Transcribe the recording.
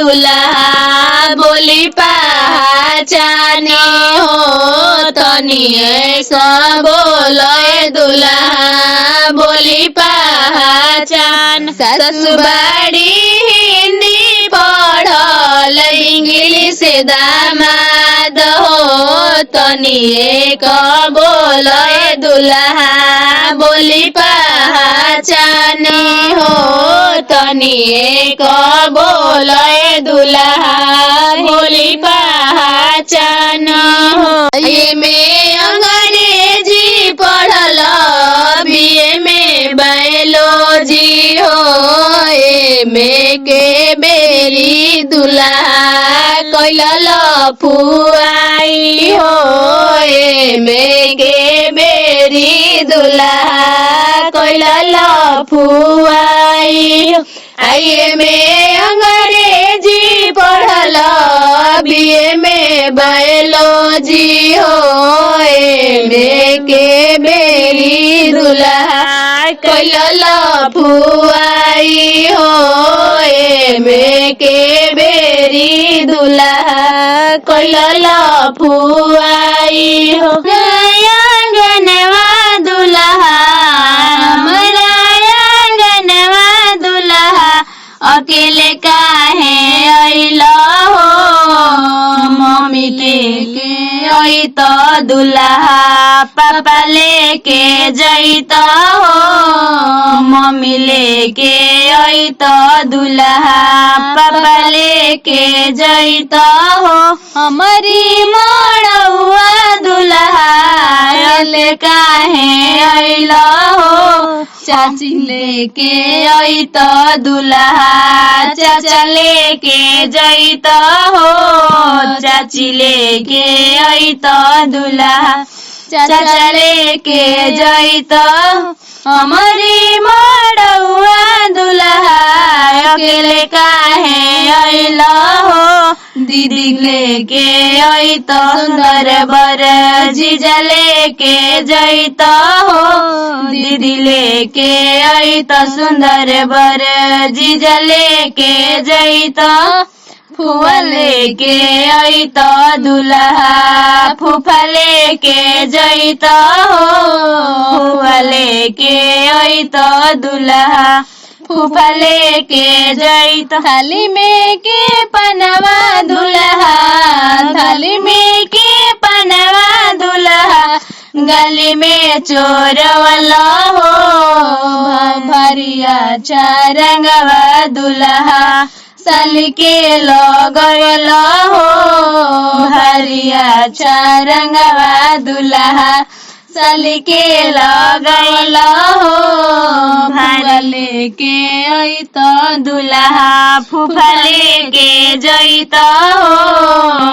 दुल्हा बोली पहचाने हो तनी ऐसा बोले दुल्हा बोली पहचान। ससुबाड़ी हिंदी पढ़ल इंग्लिश दामाद हो तनी एक बोले दुल्हा बोली पहचाने हो तनी एक बोले दुल्हा बोली पहचान हो। ये में अंग्रेजी पढ़ल बीए में बायोलॉजी हो ए में के बेरी दुल्हा कैल फुआई हो ए में के बेरी दुल्हा कैल फुआई। आइए में अंग्रेजी पढ़ल बीए में बायोलॉजी हो ए में के बेरी दुल्हा कैल फुआई हो ए में के बेरी दुल्हा कैल फुआई हो। आंगनवा दुल्हा अकेले काहे अइला हो मम्मी लेके अइत दुल्हा पापा लेके जइत हो मम्मी लेके अइत दुल्हा पापा लेके जइत हो। हमारी मड़ौआ दुल्हा काहे अइला हो चाची लेके अइत दुल्हा चाचा लेके जइत हो चाची लेके अइत दुल्हा चाचा लेके जइत। हमारी मड़ौआ दुल्हा अकेले काहे अइला हो दीदी लेके अइत सुंदर बर जीजा लेके जइत हो दीदी लेके अइत सुंदर बर जीजा लेके जइत। फुआ लेके अइत दुल्हा फूफा लेके जइत हो फुआ लेके अइत दुल्हा फूफा लेके जइत। थाली में के पनवा दुल्हा थाली में के पनवा दुल्हा गली में चोरवला हो भरिया रंगवा दुल्हा साली के लगवला हो भरिया रंगवा दुल्हा साली के लगवला हो। भाई लेके अइत दुल्हा फूफा लेके जइत हो।